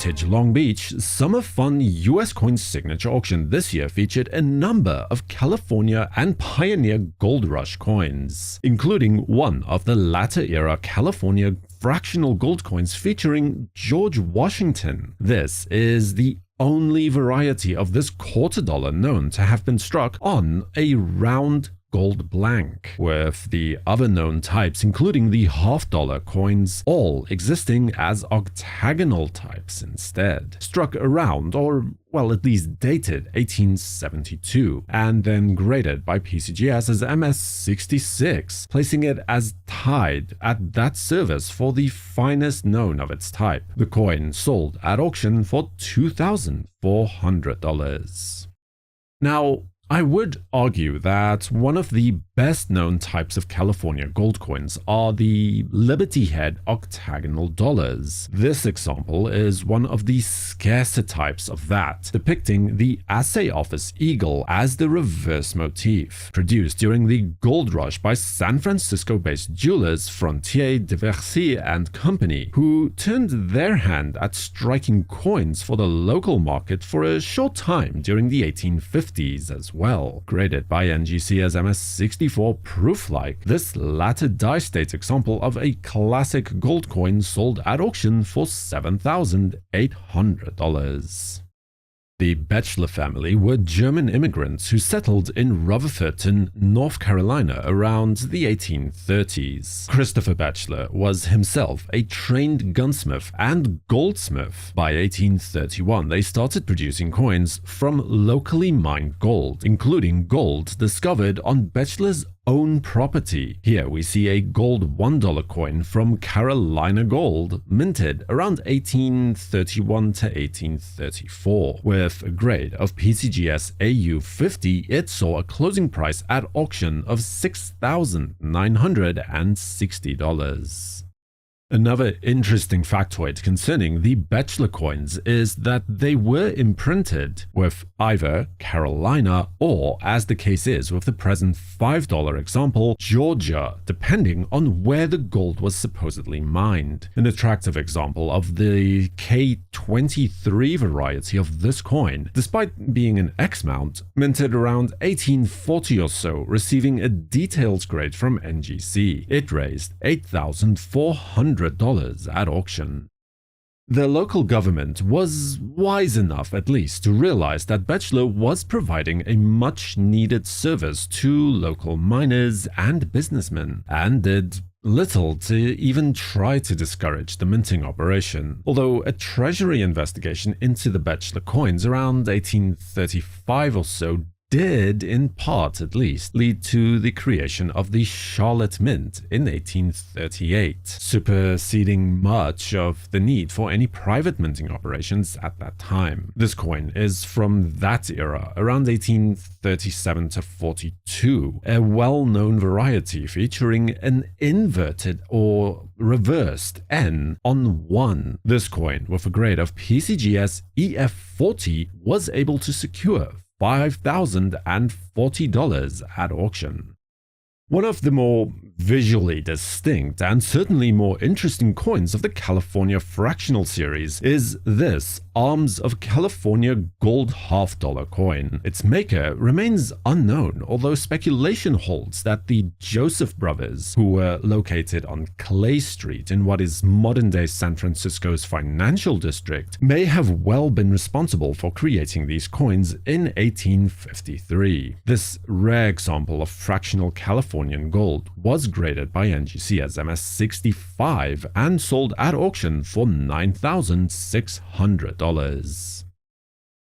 Heritage Long Beach Summer Fun US Coin Signature Auction this year featured a number of California and Pioneer Gold Rush coins, including one of the latter-era California fractional gold coins featuring George Washington. This is the only variety of this quarter dollar known to have been struck on a round gold blank, with the other known types including the half-dollar coins all existing as octagonal types instead, struck around or well, at least dated 1872, and then graded by PCGS as MS66, placing it as tied at that service for the finest known of its type. The coin sold at auction for $2,400. Now, I would argue that one of the best-known types of California gold coins are the Liberty Head octagonal dollars. This example is one of the scarcer types of that, depicting the assay office eagle as the reverse motif, produced during the gold rush by San Francisco-based jewelers Frontier, Diversia and Company, who turned their hand at striking coins for the local market for a short time during the 1850s as well. Graded by NGC as MS64 proof-like, this latter die-state example of a classic gold coin sold at auction for $7,800. The Bachelor family were German immigrants who settled in Rutherfordton, North Carolina around the 1830s. Christopher Bachelor was himself a trained gunsmith and goldsmith. By 1831, they started producing coins from locally mined gold, including gold discovered on Bachelor's own property. Here we see a gold $1 coin from Carolina Gold, minted around 1831 to 1834. With a grade of PCGS AU50, it saw a closing price at auction of $6,960. Another interesting factoid concerning the Bachelor coins is that they were imprinted with either Carolina or, as the case is with the present $5 example, Georgia, depending on where the gold was supposedly mined. An attractive example of the K23 variety of this coin, despite being an X-mount, minted around 1840 or so, receiving a details grade from NGC. It raised $8,400 at auction. The local government was wise enough, at least, to realize that Bachelor was providing a much-needed service to local miners and businessmen, and did little to even try to discourage the minting operation. Although a treasury investigation into the Bachelor coins around 1835 or so did, in part at least, lead to the creation of the Charlotte Mint in 1838, superseding much of the need for any private minting operations at that time. This coin is from that era, around 1837 to 42, a well-known variety featuring an inverted or reversed N on 1. This coin, with a grade of PCGS EF40, was able to secure $5,040 at auction. One of the more visually distinct and certainly more interesting coins of the California fractional series is this Arms of California gold half-dollar coin. Its maker remains unknown, although speculation holds that the Joseph brothers, who were located on Clay Street in what is modern-day San Francisco's financial district, may have well been responsible for creating these coins in 1853. This rare example of fractional Californian gold was graded by NGC as MS65 and sold at auction for $9,600.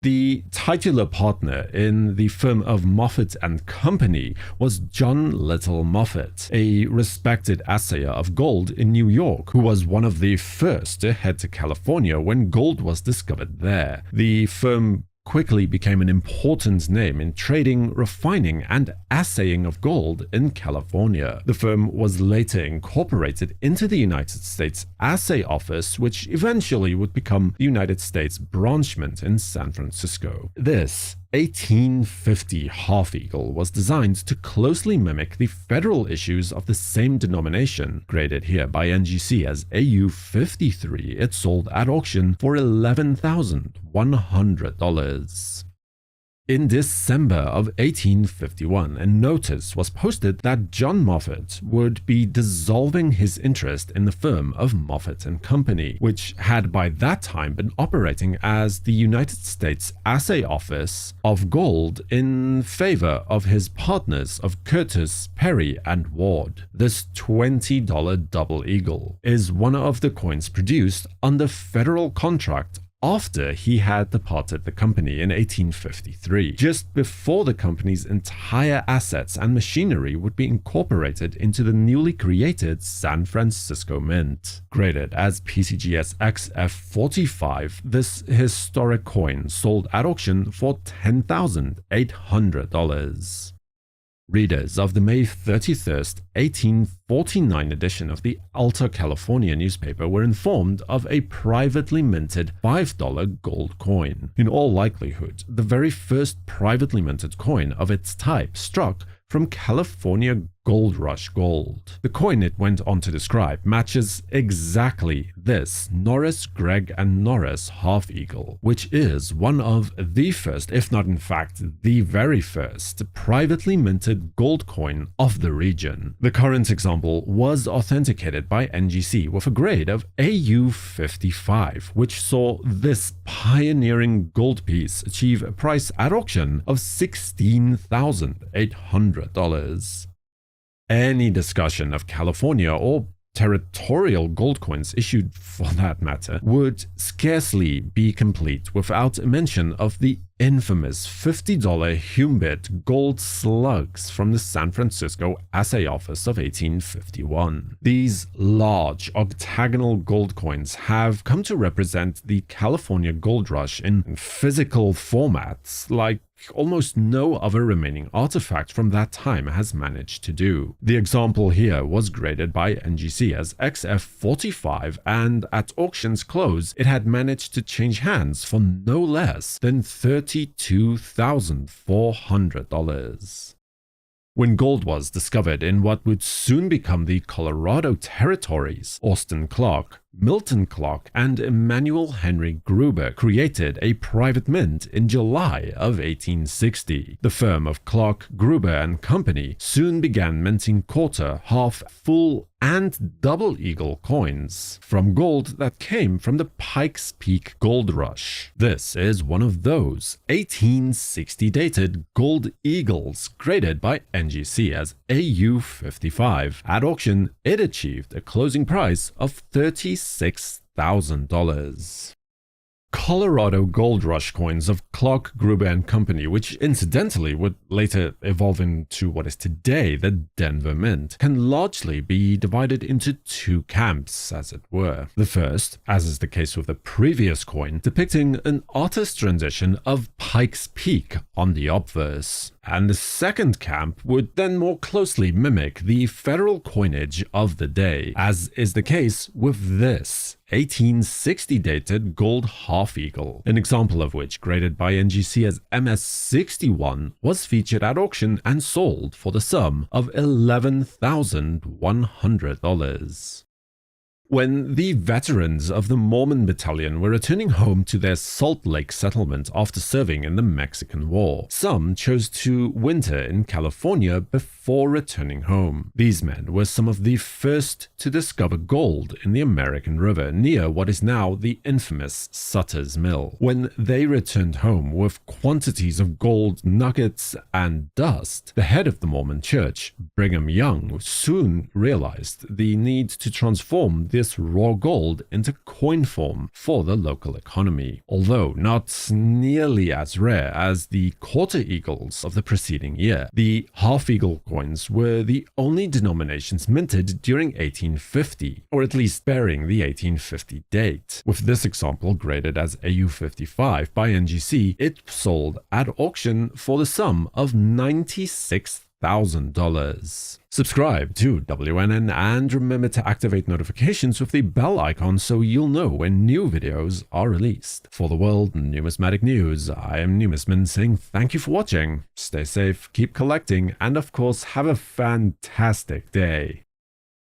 The titular partner in the firm of Moffatt and Company was John Little Moffatt, a respected assayer of gold in New York, who was one of the first to head to California when gold was discovered there. The firm quickly became an important name in trading, refining, and assaying of gold in California. The firm was later incorporated into the United States Assay Office, which eventually would become the United States Branchment in San Francisco. This 1850 half-eagle was designed to closely mimic the federal issues of the same denomination. Graded here by NGC as AU53, it sold at auction for $11,100. In December of 1851, a notice was posted that John Moffatt would be dissolving his interest in the firm of Moffatt and Company, which had by that time been operating as the United States Assay Office of gold in favor of his partners of Curtis, Perry, and Ward. This $20 double eagle is one of the coins produced under federal contract after he had departed the company in 1853, just before the company's entire assets and machinery would be incorporated into the newly created San Francisco Mint. Graded as PCGS XF45, this historic coin sold at auction for $10,800. Readers of the May 31st, 1849 edition of the Alta California newspaper were informed of a privately minted $5 gold coin. In all likelihood, the very first privately minted coin of its type struck from California Gold Rush Gold. The coin it went on to describe matches exactly this Norris, Gregg, and Norris half-eagle, which is one of the first, if not in fact the very first, privately minted gold coin of the region. The current example was authenticated by NGC with a grade of AU55, which saw this pioneering gold piece achieve a price at auction of $16,800. Any discussion of California or territorial gold coins issued for that matter would scarcely be complete without a mention of the infamous $50 Humbert gold slugs from the San Francisco Assay Office of 1851. These large octagonal gold coins have come to represent the California gold rush in physical formats like almost no other remaining artifact from that time has managed to do. The example here was graded by NGC as XF45, and at auction's close it had managed to change hands for no less than $32,400. When gold was discovered in what would soon become the Colorado territories, Austin Clark, Milton Clark, and Emmanuel Henry Gruber created a private mint in July of 1860. The firm of Clark, Gruber and Company soon began minting quarter, half, full, and double eagle coins from gold that came from the Pikes Peak Gold Rush. This is one of those 1860 dated gold eagles graded by NGC as AU55. At auction, it achieved a closing price of $36,000. Colorado Gold Rush coins of Clark, Gruber and Company, which incidentally would later evolve into what is today the Denver Mint, can largely be divided into two camps, as it were. The first, as is the case with the previous coin, depicting an artist's rendition of Pikes Peak on the obverse. And the second camp would then more closely mimic the federal coinage of the day, as is the case with this 1860 dated gold half-eagle, an example of which, graded by NGC as MS61, was featured at auction and sold for the sum of $11,100. When the veterans of the Mormon Battalion were returning home to their Salt Lake settlement after serving in the Mexican War, some chose to winter in California before returning home. These men were some of the first to discover gold in the American River near what is now the infamous Sutter's Mill. When they returned home with quantities of gold nuggets and dust, the head of the Mormon Church, Brigham Young, soon realized the need to transform this raw gold into coin form for the local economy, although not nearly as rare as the quarter eagles of the preceding year. The half-eagle coins were the only denominations minted during 1850, or at least bearing the 1850 date. With this example graded as AU55 by NGC, it sold at auction for the sum of $96,000. $1,000. Subscribe to WNN and remember to activate notifications with the bell icon so you'll know when new videos are released. For the World Numismatic News, I am Numisman saying thank you for watching, stay safe, keep collecting, and of course have a fantastic day.